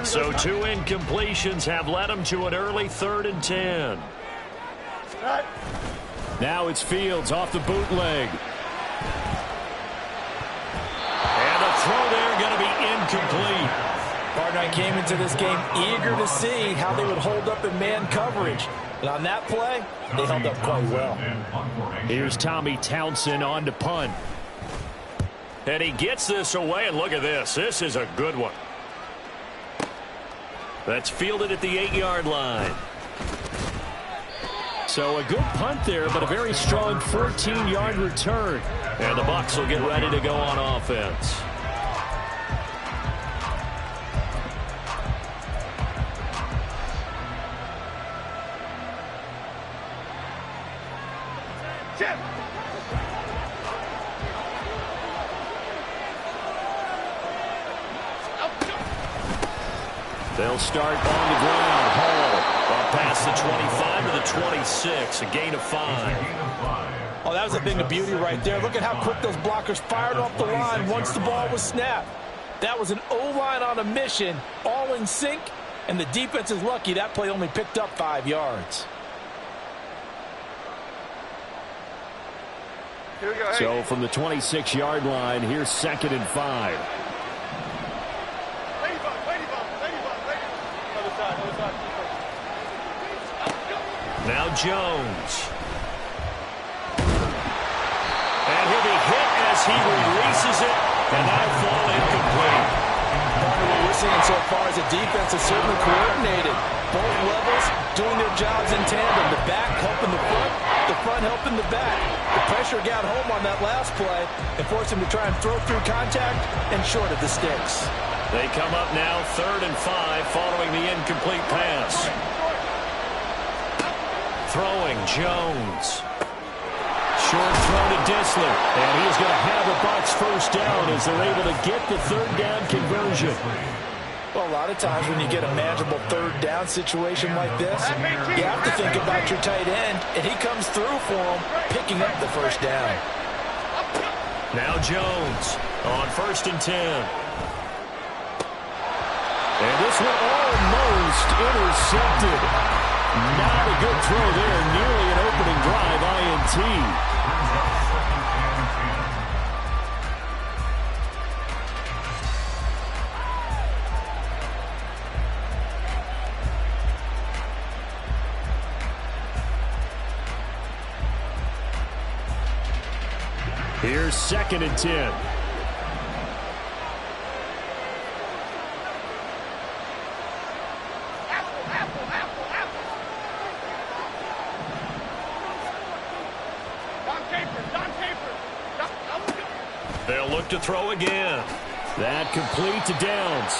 So 2 incompletions have led them to an early 3rd and 10. Now it's Fields off the bootleg. And the throw there going to be incomplete. Partner, I came into this game eager to see how they would hold up in man coverage. And on that play, they held up quite well. Here's Tommy Townsend on to punt. And he gets this away, and look at this. This is a good one. That's fielded at the 8-yard line. So a good punt there, but a very strong 14-yard return. And the Bucs will get ready to go on offense. They'll start on the ground. Hall past the 25 to the 26, a gain of 5. Oh, that was a thing of beauty right there. Look at how quick those blockers fired off the line once the ball was snapped. That was an O-line on a mission, all in sync, and the defense is lucky that play only picked up 5 yards. Here we go. Hey. So from the 26-yard line, here's 2nd and 5. Now Jones. And he'll be hit as he releases it, and that'll fall incomplete. What we're seeing so far is the defense is certainly coordinated. Both levels doing their jobs in tandem. The back helping the front helping the back. The pressure got home on that last play and forced him to try and throw through contact and short of the sticks. They come up now 3rd and 5 following the incomplete pass. Throwing Jones. Short throw to Dissler. And he's going to have the Bucs first down as they're able to get the 3rd down conversion. Well, a lot of times when you get a manageable 3rd down situation like this, you have to think about your tight end, and he comes through for him, picking up the 1st down. Now Jones on 1st and 10. And this one almost intercepted. Not a good throw there. Nearly an opening drive INT. Here's 2nd and 10. They'll look to throw again. That complete to Downs.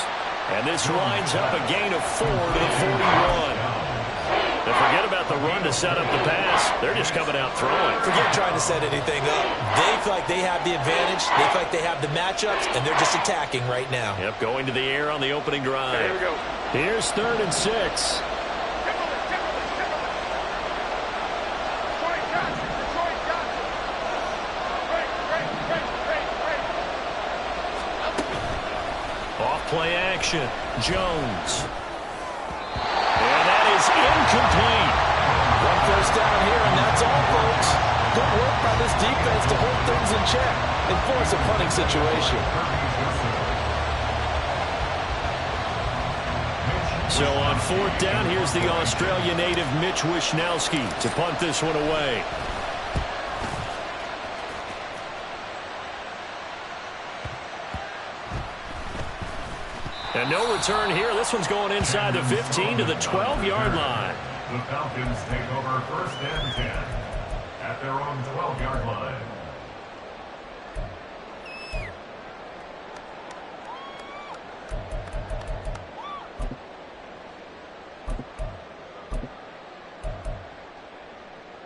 And this winds up a gain of 4 to the 41. And forget about the run to set up the pass. They're just coming out throwing. Forget trying to set anything up. They feel like they have the advantage. They feel like they have the matchups, and they're just attacking right now. Yep, going to the air on the opening drive. Here we go. Here's 3rd and 6. Play action. Jones. And that is incomplete. 1 first down here, and that's all, folks. Good work by this defense to hold things in check and force a punting situation. So on 4th down, here's the Australia native Mitch Wishnowsky to punt this one away. And no return here. This one's going inside the 15 to the 12-yard line. The Falcons take over 1st and 10 at their own 12-yard line.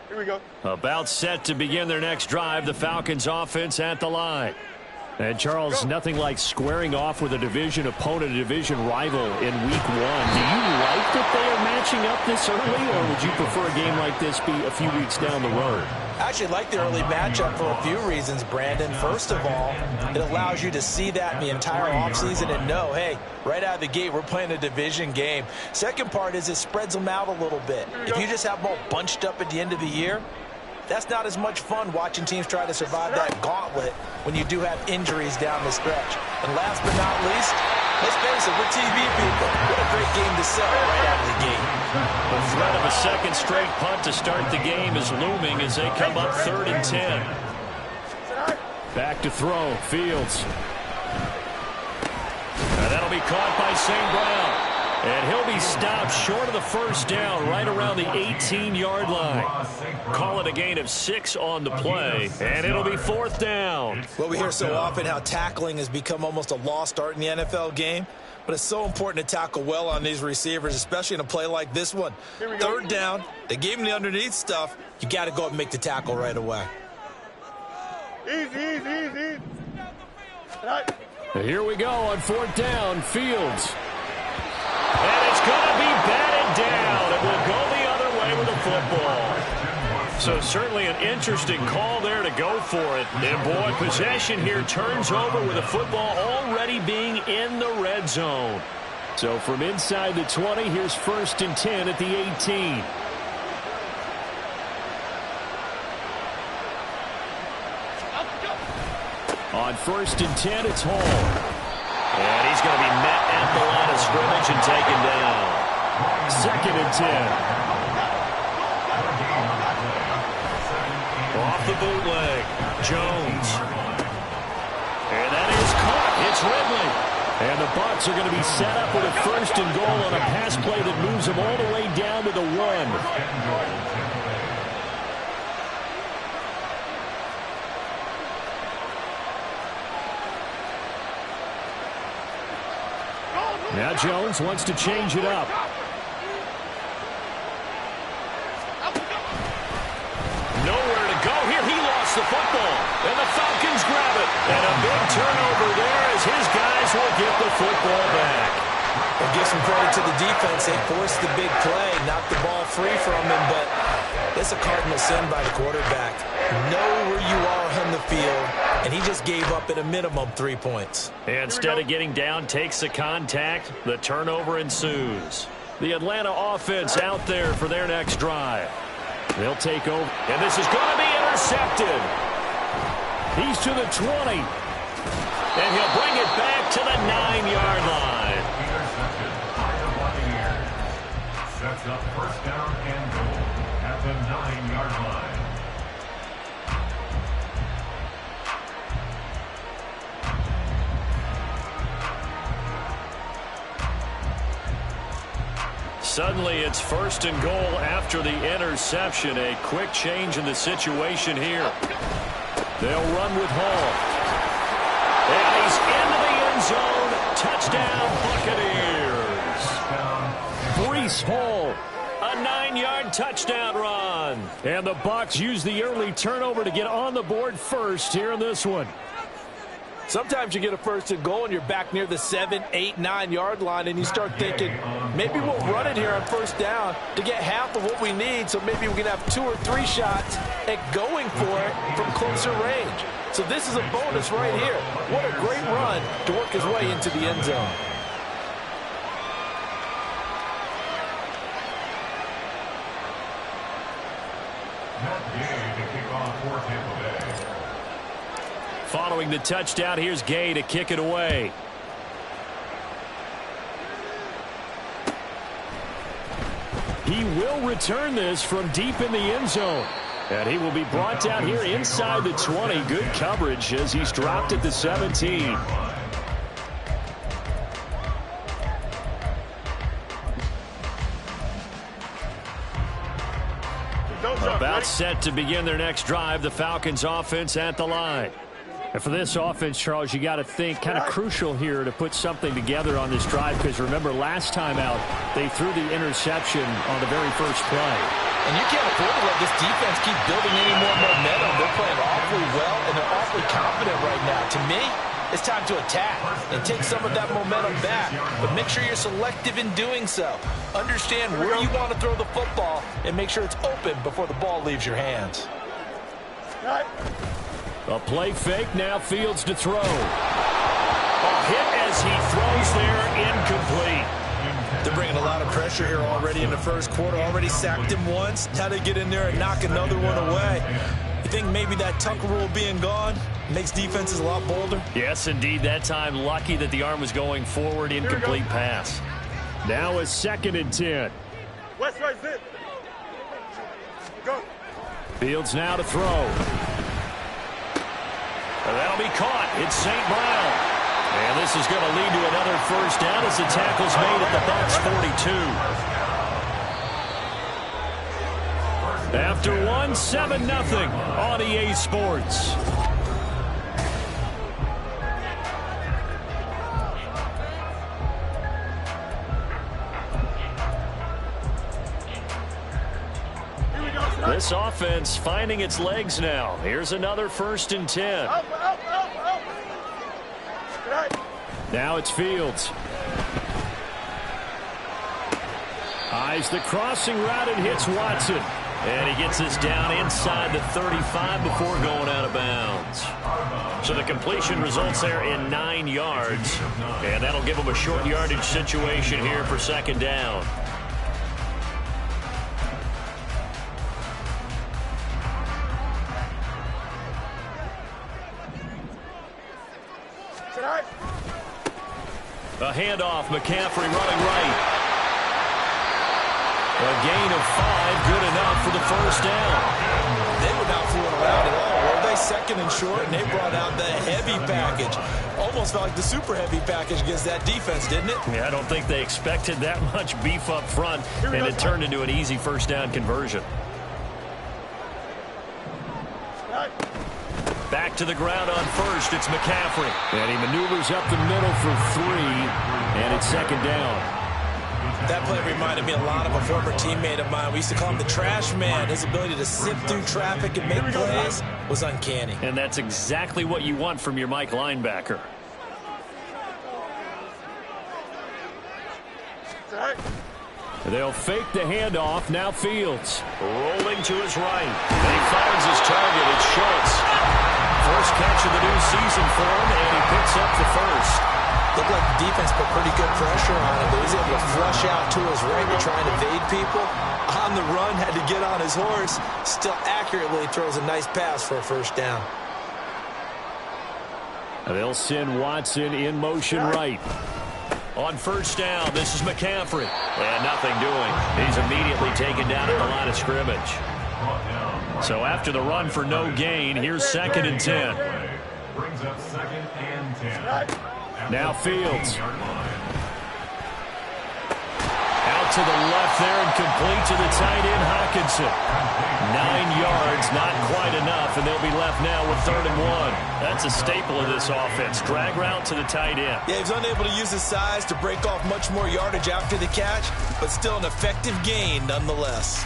Here we go. About set to begin their next drive. The Falcons offense at the line. And, Charles, nothing like squaring off with a division opponent, a division rival in Week 1. Do you like that they are matching up this early, or would you prefer a game like this be a few weeks down the road? I actually like the early matchup for a few reasons, Brandon. First of all, it allows you to see that in the entire offseason and know, hey, right out of the gate, we're playing a division game. Second part is it spreads them out a little bit. If you just have them all bunched up at the end of the year, that's not as much fun watching teams try to survive that gauntlet when you do have injuries down the stretch. And last but not least, let's face it, we're TV people. What a great game to sell right out of the gate. The threat of a second straight punt to start the game is looming as they come up 3rd and 10. Back to throw, Fields. And that'll be caught by St. Brown. And he'll be stopped short of the first down right around the 18-yard line. Call it a gain of 6 on the play, and it'll be 4th down. Well, we hear so often how tackling has become almost a lost art in the NFL game, but it's so important to tackle well on these receivers, especially in a play like this one. 3rd down, they gave him the underneath stuff. You got to go up and make the tackle right away. Easy. Here we go on 4th down, Fields. And it's going to be batted down. It will go the other way with the football. So certainly an interesting call there to go for it. And boy, possession here turns over with the football already being in the red zone. So from inside the 20, here's 1st and 10 at the 18. On 1st and 10, it's Hall. And he's going to be met at the line of scrimmage and taken down. 2nd and 10. Off the bootleg, Jones. And that is caught. It's Ridley. And the Bucs are going to be set up with a 1st and goal on a pass play that moves them all the way down to the 1. Now Jones wants to change it up. Nowhere to go here. He lost the football. And the Falcons grab it. And a big turnover there as his guys will get the football back. Well, give some credit to the defense. They forced the big play, knocked the ball free from him, but it's a cardinal sin by the quarterback. Know where you are on the field, and he just gave up at a minimum 3 points. And instead of getting down, takes the contact. The turnover ensues. The Atlanta offense out there for their next drive. They'll take over. And this is going to be intercepted. He's to the 20. And he'll bring it back to the 9-yard line. Intercepted by the Buccaneers. Sets up 1st down and goal at the 9-yard line. Suddenly it's 1st and goal after the interception. A quick change in the situation here. They'll run with Hall. And he's into the end zone. Touchdown, Buccaneers. Breece Hall, a 9-yard touchdown run. And the Bucs use the early turnover to get on the board first here in this one. Sometimes you get a 1st and goal and you're back near the 7, 8, 9-yard line and you start thinking, maybe we'll run it here on 1st down to get half of what we need, so maybe we can have 2 or 3 shots at going for it from closer range. So this is a bonus right here. What a great run to work his way into the end zone. Following the touchdown, here's Gay to kick it away. He will return this from deep in the end zone. And he will be brought down here inside the 20. Good coverage as he's dropped at the 17. About set to begin their next drive. The Falcons offense at the line. And for this offense, Charles, you got to think kind of crucial here to put something together on this drive, because remember last time out they threw the interception on the very first play. And you can't afford to let this defense keep building any more momentum. They're playing awfully well and they're awfully confident right now. To me, it's time to attack and take some of that momentum back, but make sure you're selective in doing so. Understand where you want to throw the football and make sure it's open before the ball leaves your hands. A play fake, now Fields to throw. A hit as he throws there, incomplete. They're bringing a lot of pressure here already in the first quarter. Already sacked him once. Now they get in there and knock another one away. You think maybe that tuck rule being gone makes defenses a lot bolder? Yes, indeed. That time, lucky that the arm was going forward, incomplete pass. Now a 2nd and 10. West right zip. Go. Fields now to throw. That'll be caught. It's St. Brown. And this is going to lead to another first down as the tackle's made at the Bucs 42. After one, 7-0 on EA Sports. This offense finding its legs now. Here's another 1st and 10. Now it's Fields. Eyes the crossing route and hits Watson. And he gets this down inside the 35 before going out of bounds. So the completion results there in 9 yards. And that'll give him a short yardage situation here for 2nd down. A handoff, McCaffrey running right. A gain of 5, good enough for the first down. They were not fooling around at all, were they? 2nd and short, and they brought out the heavy package. Almost felt like the super heavy package against that defense, didn't it? Yeah, I don't think they expected that much beef up front, and it turned into an easy first down conversion. Back to the ground on first. It's McCaffrey. And he maneuvers up the middle for 3, and it's 2nd down. That play reminded me a lot of a former teammate of mine. We used to call him the trash man. His ability to sift through traffic and make plays was uncanny. And that's exactly what you want from your Mike linebacker. They'll fake the handoff. Now Fields. Rolling to his right. And he finds his target. It's Schultz. First catch of the new season for him, and he picks up the first. Looked like the defense put pretty good pressure on him, but he's able to flush out to his right to try and evade people. On the run, had to get on his horse. Still accurately throws a nice pass for a first down. They'll send Watson in motion right. On first down, this is McCaffrey. And nothing doing. He's immediately taken down at the line of scrimmage. So after the run for no gain, here's 2nd and 10. Brings up 2nd and 10. Now Fields. Out to the left there and complete to the tight end, Hockenson. 9 yards, not quite enough, and they'll be left now with 3rd and 1. That's a staple of this offense. Drag route to the tight end. Yeah, he was unable to use his size to break off much more yardage after the catch, but still an effective gain nonetheless.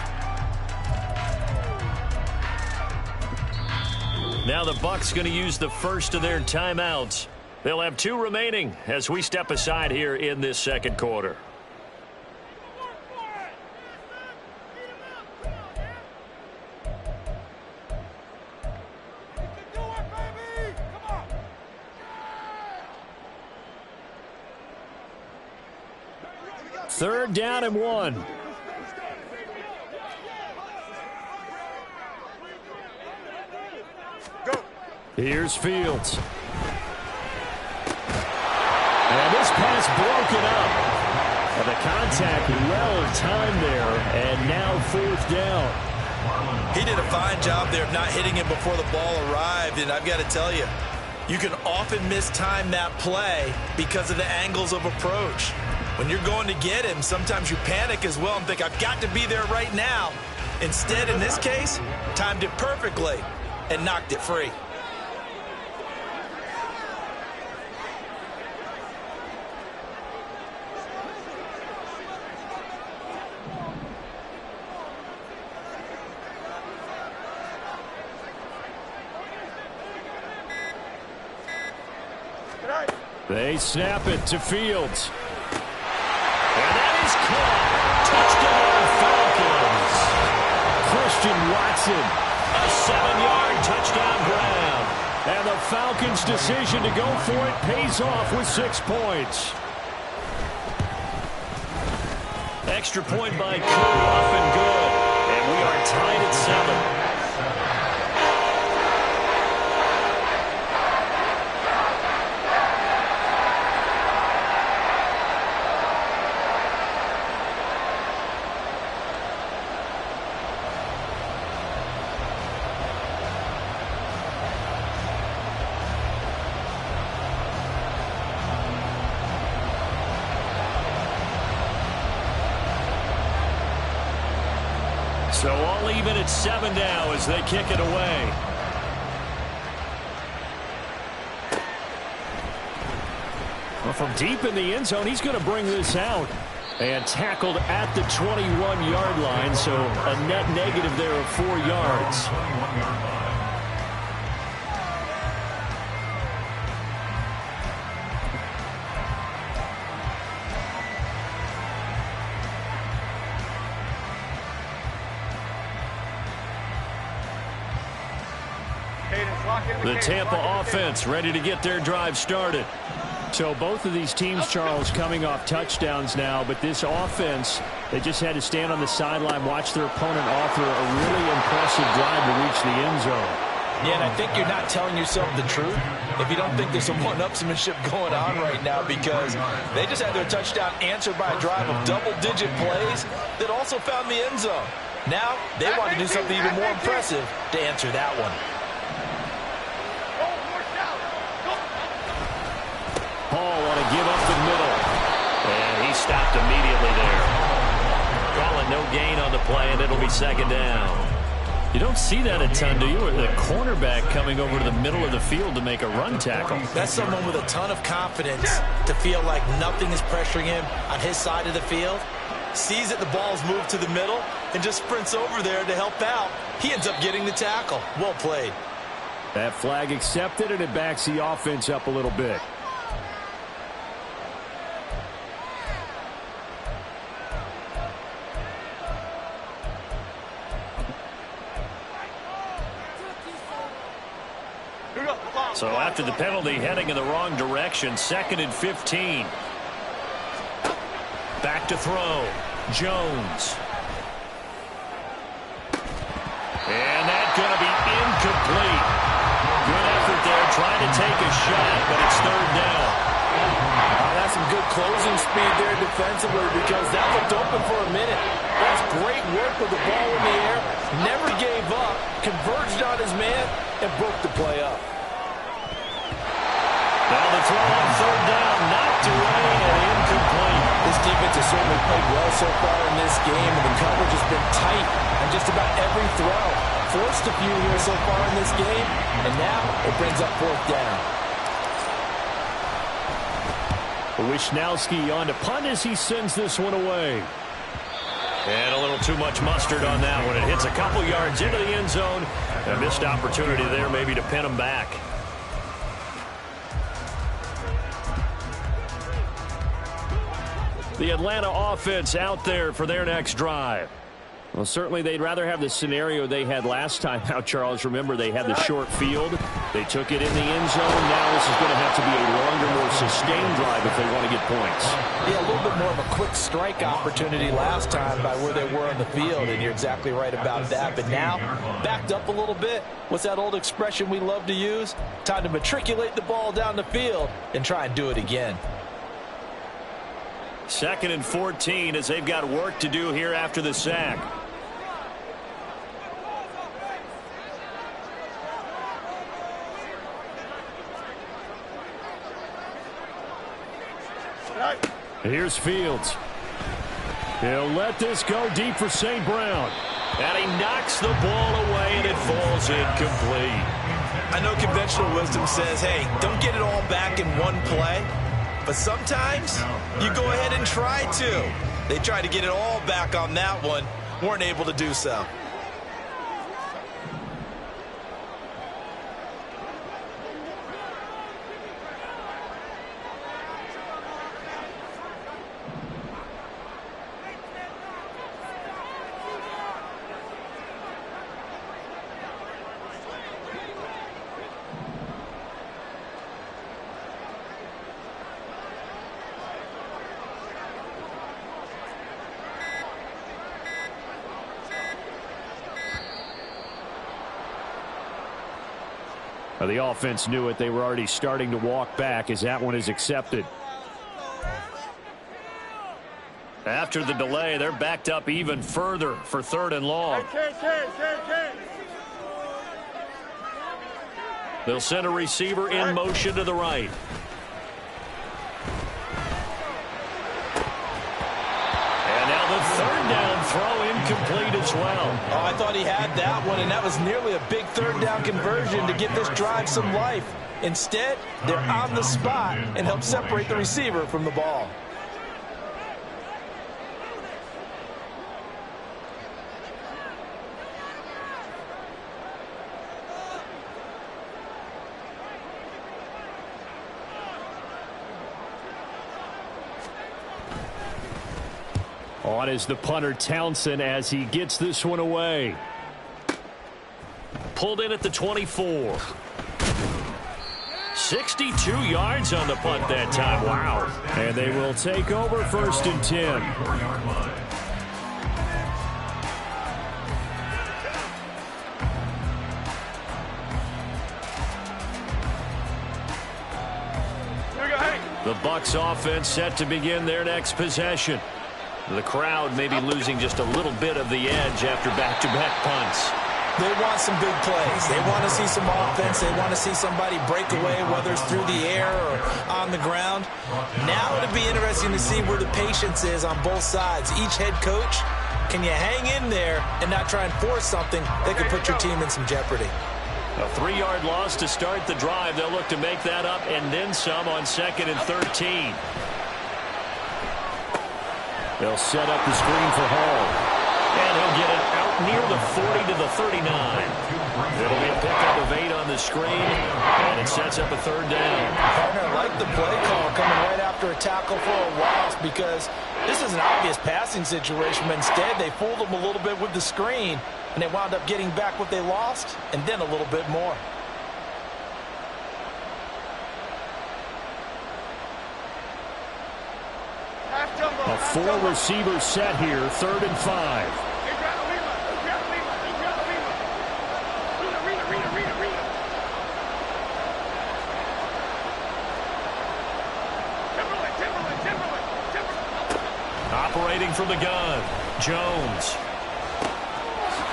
Now the Bucs going to use the first of their timeouts. They'll have 2 remaining as we step aside here in this 2nd quarter. Third down and 1. Here's Fields. And this pass broken up. And the contact well timed there, and now 4th down. He did a fine job there of not hitting him before the ball arrived, and I've got to tell you, you can often mistime that play because of the angles of approach. When you're going to get him, sometimes you panic as well and think, I've got to be there right now. Instead, in this case, timed it perfectly and knocked it free. They snap it to Fields. And that is caught. Touchdown, Falcons. Christian Watson. A 7-yard touchdown grab. And the Falcons' decision to go for it pays off with 6 points. Extra point by Koo, up and good. And we are tied at 7. So all even at 7 now as they kick it away. Well, from deep in the end zone, he's going to bring this out. And tackled at the 21-yard line, so a net negative there of 4 yards. The Tampa offense ready to get their drive started. So both of these teams, Charles, coming off touchdowns now, but this offense, they just had to stand on the sideline, watch their opponent offer a really impressive drive to reach the end zone. Yeah, and I think you're not telling yourself the truth if you don't think there's some one-upsmanship going on right now, because they just had their touchdown answered by a drive of double-digit plays that also found the end zone. Now they want to do something even more impressive to answer that one. Paul want to give up the middle. And he stopped immediately there. Calling no gain on the play, and it'll be 2nd down. You don't see that a ton, do you? The cornerback coming over to the middle of the field to make a run tackle. That's someone with a ton of confidence to feel like nothing is pressuring him on his side of the field. Sees that the ball's moved to the middle and just sprints over there to help out. He ends up getting the tackle. Well played. That flag accepted, and it backs the offense up a little bit. So after the penalty, heading in the wrong direction, 2nd and 15. Back to throw. Jones. And that's going to be incomplete. Good effort there, trying to take a shot, but it's 3rd down. That's some good closing speed there defensively, because that looked open for a minute. That's great work with the ball in the air. Never gave up, converged on his man, and broke the play up. Now the throw on 3rd down, knocked away and incomplete. This defense has certainly played well so far in this game, and the coverage has been tight on just about every throw. Forced a few here so far in this game, and now it brings up 4th down. Wishnowski on to punt as he sends this one away. And a little too much mustard on that one. It hits a couple yards into the end zone. A missed opportunity there maybe to pin him back. The Atlanta offense out there for their next drive. Well, certainly they'd rather have the scenario they had last time out, Charles. Remember, they had the short field. They took it in the end zone. Now this is going to have to be a longer, more sustained drive if they want to get points. Yeah, a little bit more of a quick strike opportunity last time by where they were on the field, and you're exactly right about that. But now, backed up a little bit. What's that old expression we love to use? Time to matriculate the ball down the field and try and do it again. 2nd and 14 as they've got work to do here after the sack. Here's Fields. He'll let this go deep for St. Brown. And he knocks the ball away, and it falls incomplete. I know conventional wisdom says, hey, don't get it all back in one play. But sometimes you go ahead and try to. They tried to get it all back on that one. Weren't able to do so. The offense knew it. They were already starting to walk back as that one is accepted. After the delay, they're backed up even further for 3rd and long. They'll send a receiver in motion to the right. And now the 3rd down throw incomplete as well. Oh, I thought he had that one, and that was nearly a big 3rd down conversion to give this drive some life. Instead, they're on the spot and help separate the receiver from the ball. On is the punter Townsend as he gets this one away. Pulled in at the 24. 62 yards on the punt that time. Wow. And they will take over 1st and 10. The Bucs offense set to begin their next possession. The crowd may be losing just a little bit of the edge after back-to-back punts. They want some big plays. They want to see some offense. They want to see somebody break away, whether it's through the air or on the ground. Now it'll be interesting to see where the patience is on both sides. Each head coach, can you hang in there and not try and force something that could put your team in some jeopardy? A 3-yard loss to start the drive. They'll look to make that up and then some on 2nd and 13. They'll set up the screen for Hall. And he'll get it out near the 40 to the 39. It'll be a pickup of 8 on the screen, and it sets up a 3rd down. Partner, I like the play call coming right after a tackle for a loss because this is an obvious passing situation, but instead they fooled them a little bit with the screen, and they wound up getting back what they lost and then a little bit more. A 4-receiver set here, 3rd and 5. Operating from the gun, Jones.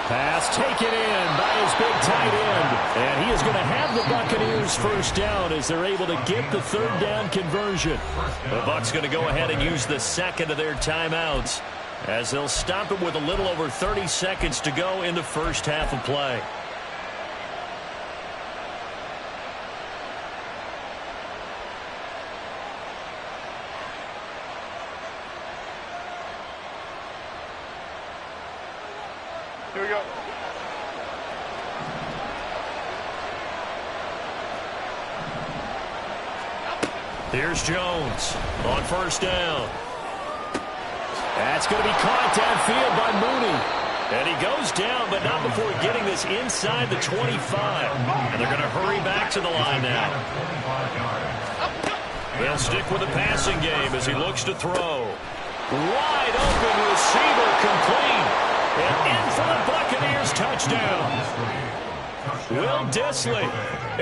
Pass taken in by his big tight end. And he is going to have the Buccaneers 1st down as they're able to get the 3rd down conversion. The Bucs going to go ahead and use the 2nd of their timeouts as they'll stop it with a little over 30 seconds to go in the 1st half of play. Here we go. Here's Jones on 1st down. That's going to be caught downfield by Mooney. And he goes down, but not before getting this inside the 25. And they're going to hurry back to the line now. They'll stick with the passing game as he looks to throw. Wide open receiver complete. And in for the Buccaneers touchdown. Will Dissly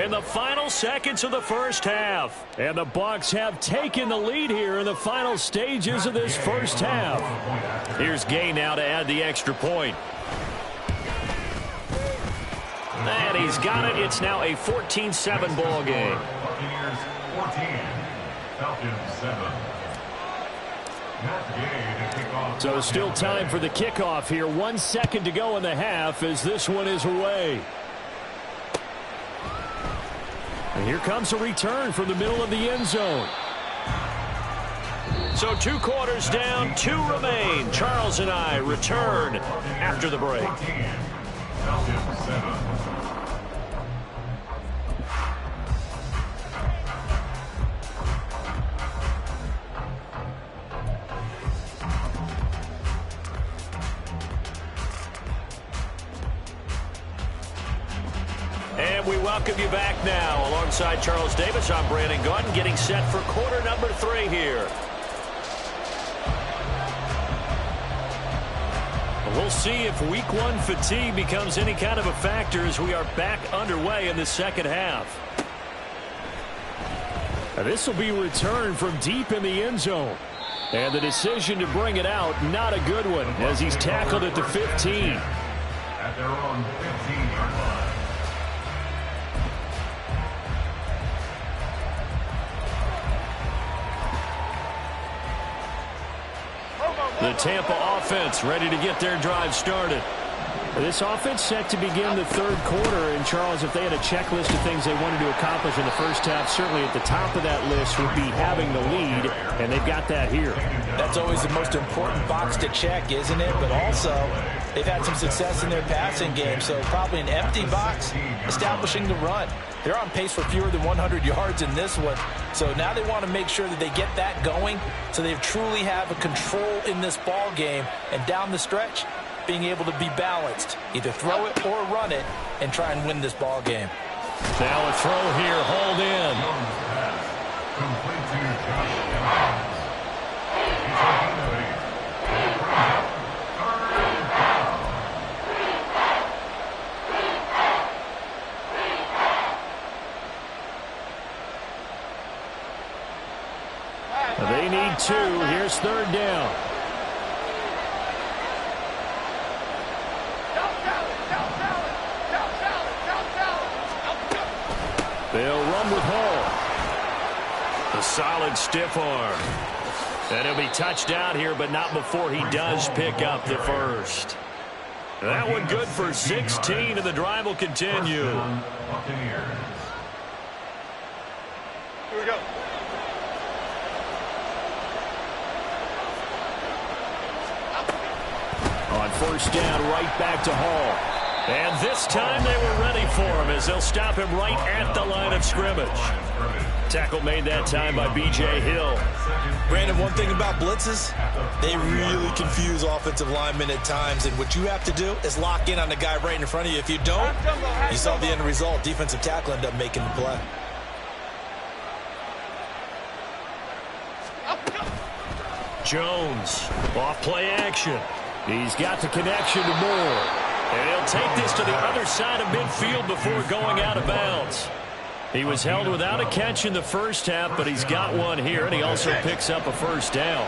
in the final seconds of the 1st half. And the Bucs have taken the lead here in the final stages of this 1st half. Here's Gay now to add the extra point. And he's got it. It's now a 14-7 ball game. Buccaneers 14, Falcons 7. So still time for the kickoff here. 1 second to go in the half as this one is away. And here comes a return from the middle of the end zone. So 2 quarters down, 2 remain. Charles and I return after the break. Falcons 7. And we welcome you back now. Alongside Charles Davis, I'm Brandon Gaudin, getting set for quarter number 3 here. We'll see if week one fatigue becomes any kind of a factor as we are back underway in the second half. This will be returned from deep in the end zone. And the decision to bring it out, not a good one, as he's tackled at the 15. At their own 15-yard line. The Tampa offense ready to get their drive started. This offense set to begin the third quarter. And, Charles, if they had a checklist of things they wanted to accomplish in the first half, certainly at the top of that list would be having the lead, and they've got that here. That's always the most important box to check, isn't it? But also, they've had some success in their passing game, so probably an empty box establishing the run. They're on pace for fewer than 100 yards in this one, so now they want to make sure that they get that going so they truly have a control in this ball game, and down the stretch, being able to be balanced, either throw it or run it, and try and win this ball game. Now a throw here, hauled in. Complete to Josh Jones. He's incomplete. And brings up third down. They need 2. Here's third down. They'll run with Hall. A solid stiff arm. And he'll be touched out here, but not before he does pick up the first. That one good for 16, and the drive will continue. Buccaneers. Here we go. On first down, right back to Hall. And this time they were ready for him as they'll stop him right at the line of scrimmage. Tackle made that time by B.J. Hill. Brandon, one thing about blitzes, they really confuse offensive linemen at times, and what you have to do is lock in on the guy right in front of you. If you don't, you saw the end result. Defensive tackle ended up making the play. Jones, off play action. He's got the connection to Moore. And he'll take this to the other side of midfield before going out of bounds. He was held without a catch in the first half, but he's got one here, and he also picks up a first down.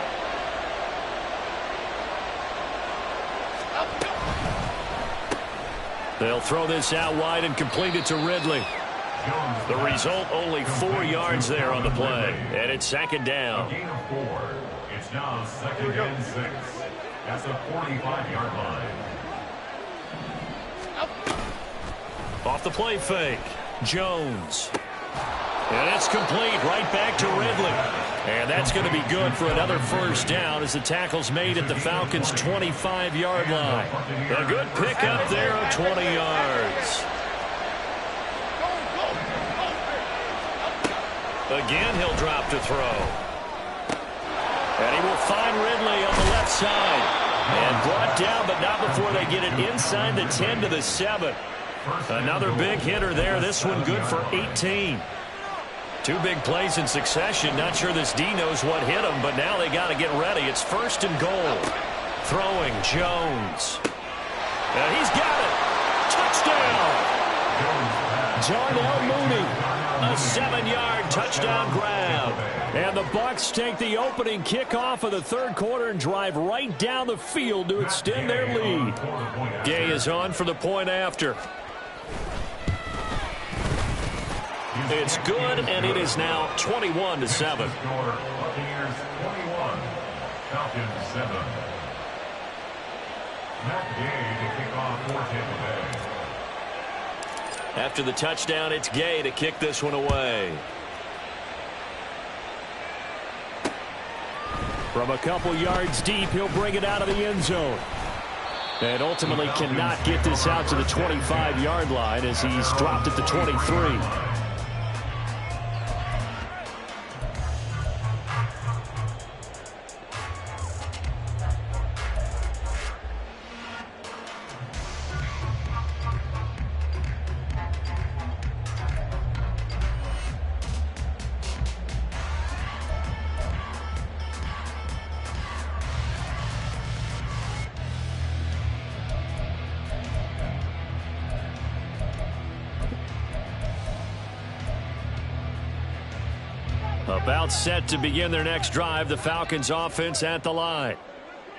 They'll throw this out wide and complete it to Ridley. The result, only 4 yards there on the play, and it's second down. A gain of 4. It's now 2nd and 6. That's a 45-yard line. Off the play fake, Jones. And it's complete right back to Ridley. And that's going to be good for another first down as the tackle's made at the Falcons' 25-yard line. A good pickup there of 20 yards. Again, he'll drop to throw. And he will find Ridley on the left side. And brought down, but not before they get it inside the 10 to the 7. Another big hitter there. This one good for 18. 2 big plays in succession. Not sure this D knows what hit him, but now they got to get ready. It's 1st and goal. Throwing, Jones. And he's got it. Touchdown. Darnell Mooney. A 7-yard touchdown grab. And the Bucs take the opening kickoff of the third quarter and drive right down the field to extend their lead. Gay is on for the point after. It's good, and it is now 21-7. Buccaneers 21, Falcons 7. Matt Gay to kick off for Tampa Bay. After the touchdown, it's Gay to kick this one away. From a couple yards deep, he'll bring it out of the end zone. And ultimately cannot get this out to the 25-yard line as he's dropped at the 23. About set to begin their next drive, the Falcons offense at the line.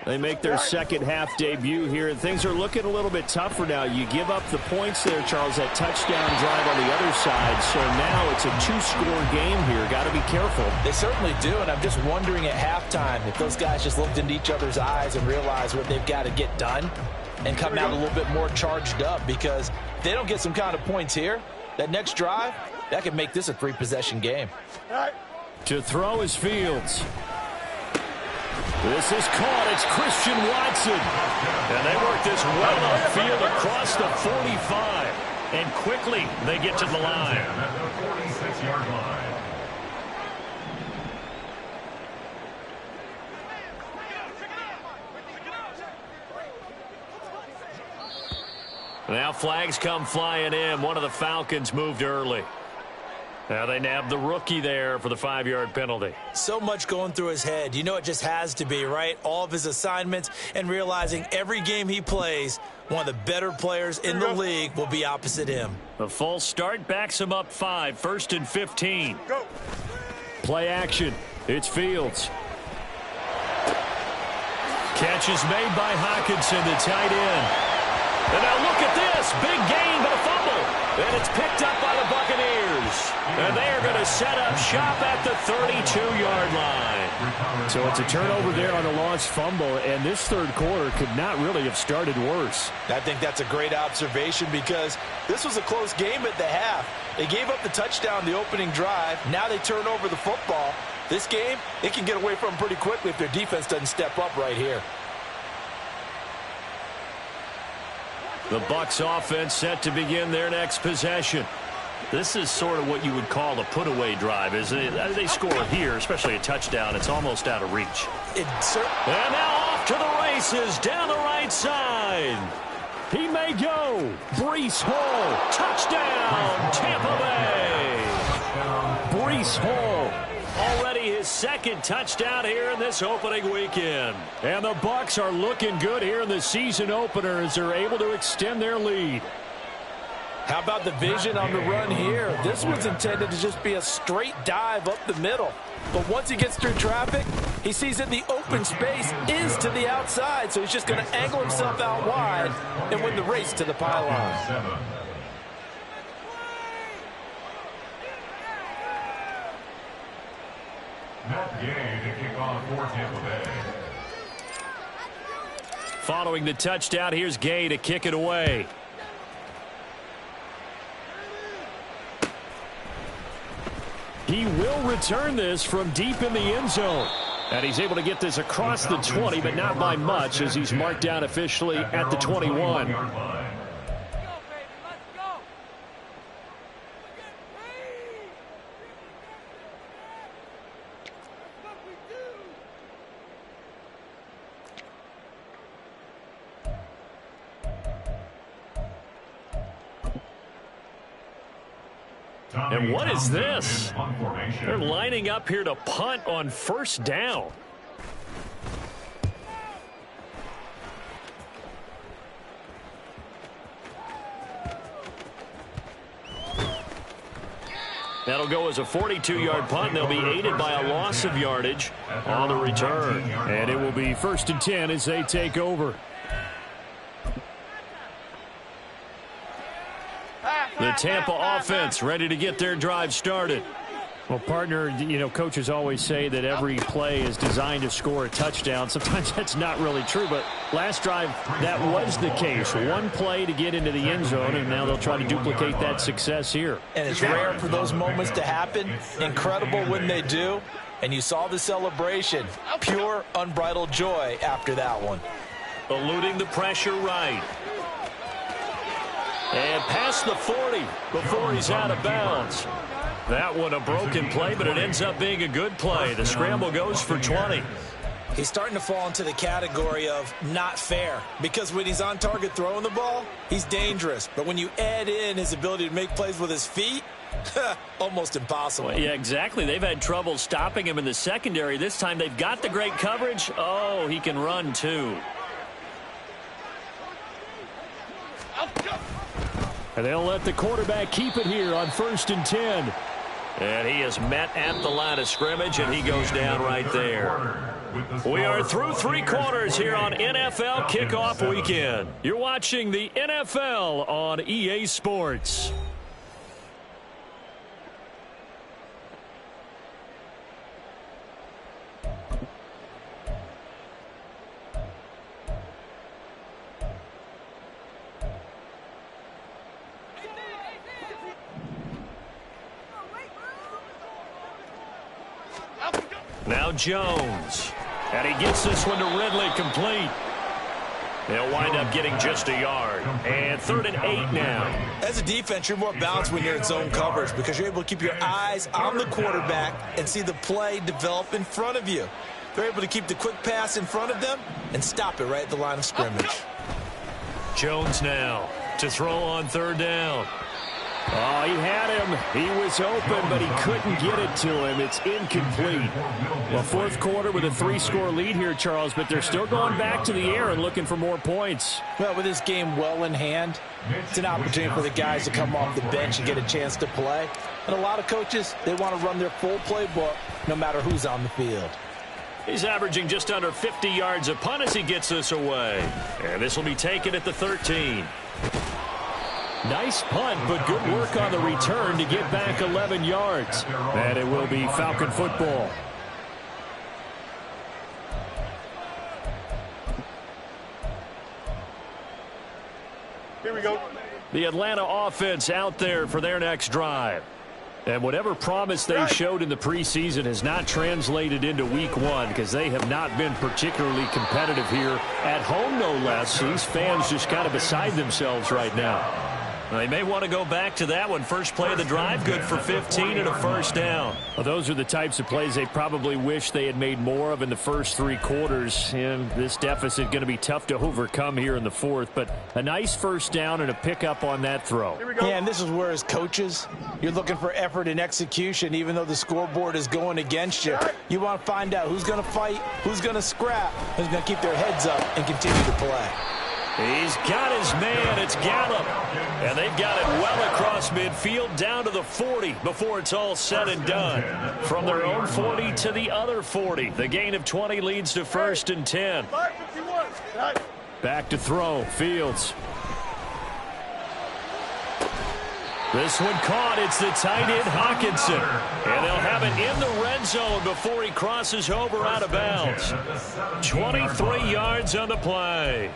They make their second half debut here. Things are looking a little bit tougher now. You give up the points there, Charles, that touchdown drive on the other side. So now it's a two-score game here. Got to be careful. They certainly do, and I'm just wondering at halftime if those guys just looked into each other's eyes and realized what they've got to get done and come out a little bit more charged up, because if they don't get some kind of points here, that next drive, that could make this a three-possession game. To throw is Fields. This is caught. It's Christian Watson. And they work this well upfield across the 45. And quickly they get to the line. At the 46-yard line. Now flags come flying in. One of the Falcons moved early. Now they nab the rookie there for the 5-yard penalty. So much going through his head. You know it just has to be, right? All of his assignments and realizing every game he plays, one of the better players in the league will be opposite him. The false start backs him up 5. 1st and 15. Go. Play action. It's Fields. Catch is made by Hockenson, the tight end. And now look at this. Big gain, but a fumble. And it's picked up by the Buccaneers. And they are going to set up shop at the 32-yard line. So it's a turnover there on a lost fumble, and this third quarter could not really have started worse. I think that's a great observation, because this was a close game at the half. They gave up the touchdown the opening drive. Now they turn over the football. This game, they can get away from them pretty quickly if their defense doesn't step up right here. The Bucs offense set to begin their next possession. This is sort of what you would call a put-away drive, isn't it? As they score here, especially a touchdown, it's almost out of reach. And now off to the races down the right side. He may go. Breece Hall. Touchdown, Tampa Bay. Breece Hall. Already his second touchdown here in this opening weekend. And the Bucs are looking good here in the season opener as they're able to extend their lead. how about the vision on the run here? This was intended to just be a straight dive up the middle. But once he gets through traffic, he sees that the open space is to the outside, so he's just going to angle himself out wide and win the race to the pylon. Matt Gay to kick off for Tampa Bay. Following the touchdown, here's Gay to kick it away. He will return this from deep in the end zone. And he's able to get this across the 20, but not by much, as he's marked down officially at the 21. And what is this? They're lining up here to punt on first down. That'll go as a 42-yard punt, and they'll be aided by a loss of yardage on the return. And it will be 1st and 10 as they take over. The Tampa offense ready to get their drive started. Well, partner, you know, coaches always say that every play is designed to score a touchdown. Sometimes that's not really true, but last drive, that was the case. One play to get into the end zone, and now they'll try to duplicate that success here. And it's rare for those moments to happen. Incredible when they do. And you saw the celebration. Pure, unbridled joy after that one. Eluding the pressure right. And past the 40 before he's out of bounds. That one a broken play, but it ends up being a good play. The scramble goes for 20. He's starting to fall into the category of not fair, because when he's on target throwing the ball, he's dangerous. But when you add in his ability to make plays with his feet, almost impossible. Well, yeah, exactly. They've had trouble stopping him in the secondary. This time they've got the great coverage. Oh, he can run too. And they'll let the quarterback keep it here on 1st and 10. And he is met at the line of scrimmage, and he goes down right there. We are through 3 quarters here on NFL Kickoff Weekend. You're watching the NFL on EA Sports. Now Jones. And he gets this one to Ridley complete. They'll wind up getting just a yard. And 3rd and 8 now. As a defense, you're more balanced when you're in zone coverage because you're able to keep your eyes on the quarterback and see the play develop in front of you. They're able to keep the quick pass in front of them and stop it right at the line of scrimmage. Jones now to throw on 3rd down. Oh, he had him. He was open, but he couldn't get it to him. It's incomplete. Well, 4th quarter with a 3-score lead here, Charles, but they're still going back to the air and looking for more points. Well, with this game well in hand, it's an opportunity for the guys to come off the bench and get a chance to play. And a lot of coaches, they want to run their full playbook no matter who's on the field. He's averaging just under 50 yards a punt as he gets this away. And this will be taken at the 13. Nice punt, but good work on the return to get back 11 yards. And it will be Falcon football. Here we go. The Atlanta offense out there for their next drive. And whatever promise they showed in the preseason has not translated into week 1 because they have not been particularly competitive here at home, no less. These fans just kind of beside themselves right now. They may want to go back to that one. First play of the drive, good for 15 and a 1st down. Well, those are the types of plays they probably wish they had made more of in the first 3 quarters. And this deficit going to be tough to overcome here in the 4th. But a nice 1st down and a pickup on that throw. Yeah, and this is where as coaches, you're looking for effort and execution, even though the scoreboard is going against you. You want to find out who's going to fight, who's going to scrap, who's going to keep their heads up and continue to play. He's got his man. It's Gallup. And they've got it well across midfield down to the 40 before it's all said and done. From their own 40 to the other 40. The gain of 20 leads to 1st and 10. Back to throw. Fields. This one caught. It's the tight end Hawkinson. And they'll have it in the red zone before he crosses over out of bounds. 23 yards on the play.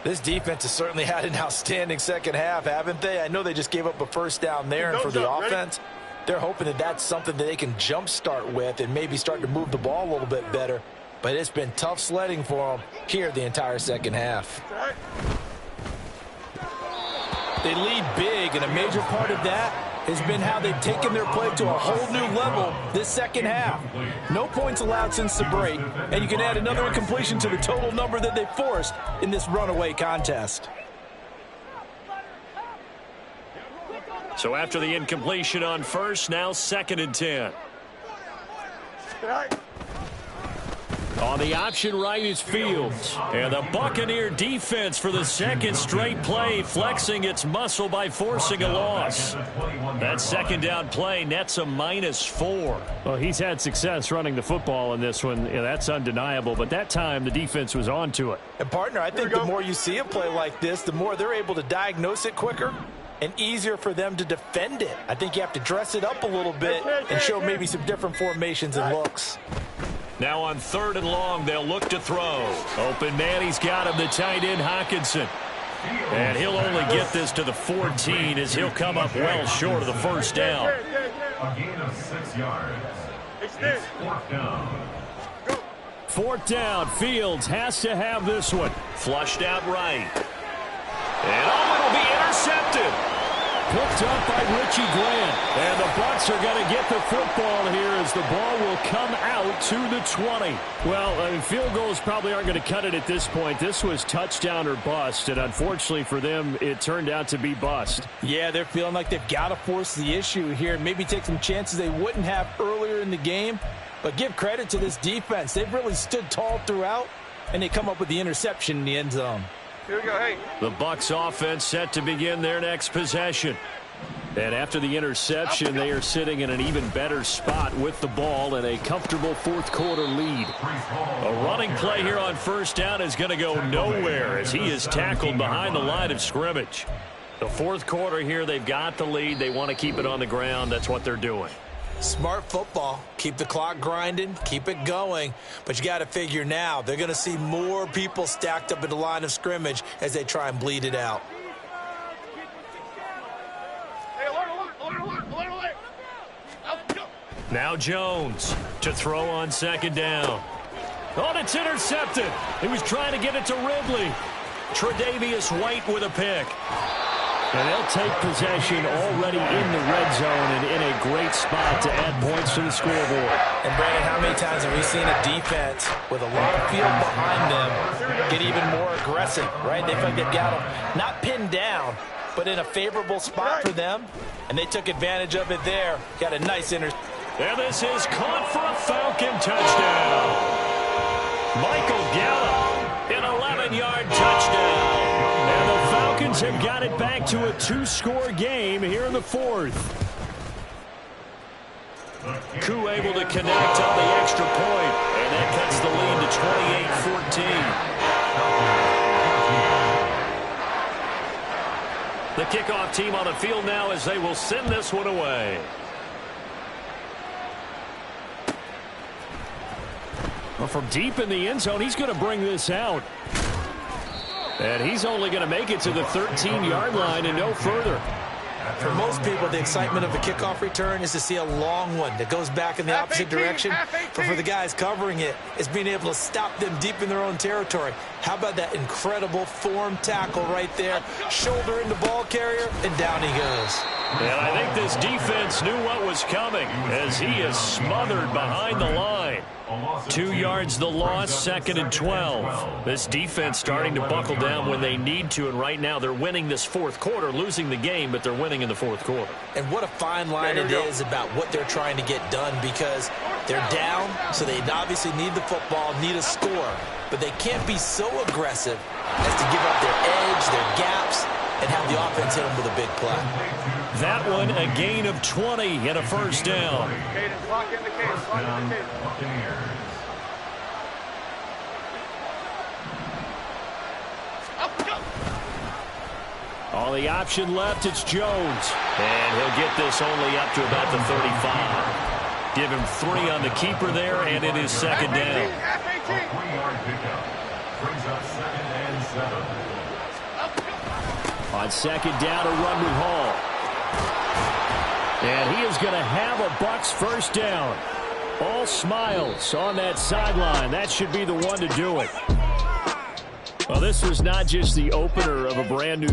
This defense has certainly had an outstanding second half, haven't they? I know they just gave up a 1st down there, and for the offense, they're hoping that that's something that they can jumpstart with and maybe start to move the ball a little bit better. But it's been tough sledding for them here the entire second half. They lead big, and a major part of that has been how they've taken their play to a whole new level this second half. No points allowed since the break, and you can add another incompletion to the total number that they forced in this runaway contest. So after the incompletion on 1st, now 2nd and 10. On the option right is Fields. And the Buccaneer defense for the 2nd straight play, flexing its muscle by forcing a loss. That 2nd down play nets a -4. Well, he's had success running the football in this one. Yeah, that's undeniable. But that time, the defense was on to it. And, partner, I think the more you see a play like this, the more they're able to diagnose it quicker and easier for them to defend it. I think you have to dress it up a little bit and show maybe some different formations and looks. Now on 3rd and long, they'll look to throw. Open man, he's got him, the tight end Hawkinson. And he'll only get this to the 14 as he'll come up well short of the 1st down. A gain of 6 yards. It's 4th down. 4th down. Fields has to have this one. Flushed out right. And it'll be intercepted. Picked up by Richie Grant. And the Bucs are going to get the football here as the ball will come out to the 20. Well, I mean, field goals probably aren't going to cut it at this point. This was touchdown or bust, and unfortunately for them, it turned out to be bust. Yeah, they're feeling like they've got to force the issue here, maybe take some chances they wouldn't have earlier in the game. But give credit to this defense. They've really stood tall throughout, and they come up with the interception in the end zone. Here we go, hey. The Bucs offense set to begin their next possession. And after the interception, they are sitting in an even better spot with the ball and a comfortable fourth quarter lead. A running play here on first down is going to go nowhere as he is tackled behind the line of scrimmage. The fourth quarter here, they've got the lead. They want to keep it on the ground. That's what they're doing. Smart football. Keep the clock grinding. Keep it going. But you got to figure now, they're going to see more people stacked up at the line of scrimmage as they try and bleed it out. Now Jones to throw on second down. Oh, and it's intercepted. He was trying to get it to Ridley. Tre'Davious White with a pick. And they'll take possession already in the red zone and in a great spot to add points to the scoreboard. And, Brandon, how many times have we seen a defense with a lot of field behind them get even more aggressive, right? They feel like they've got them not pinned down, but in a favorable spot for them, and they took advantage of it there. Got a nice interception. And this is caught for a Falcon touchdown. Michael Gallup, an 11-yard touchdown. And the Falcons have got it back to a 2-score game here in the fourth. Koo able to connect on the extra point, and that cuts the lead to 28-14. The kickoff team on the field now as they will send this one away. Well, from deep in the end zone, he's going to bring this out. And he's only going to make it to the 13-yard line and no further. For most people, the excitement of the kickoff return is to see a long one that goes back in the opposite direction. But for the guys covering it, it's being able to stop them deep in their own territory. How about that incredible form tackle right there? Shoulder in the ball carrier, and down he goes. And I think this defense knew what was coming as he is smothered behind the line. 2 yards the loss, 2nd and 12. This defense starting to buckle down when they need to, and right now they're winning this fourth quarter, losing the game, but they're winning in the fourth quarter. And what a fine line it is about what they're trying to get done, because they're down, so they obviously need the football, need a score, but they can't be so aggressive as to give up their edge, their gaps, and have the offense hit them with a big play. That one, a gain of 20 and a first down. On the option left, it's Jones. And he'll get this only up to about the 35. Give him 3 on the keeper there, and it is second down. A 3-yard pickup brings up 2nd and 7. On second down, a run with Hall. And he is going to have a Bucs first down. All smiles on that sideline. That should be the one to do it. Well, this was not just the opener of a brand new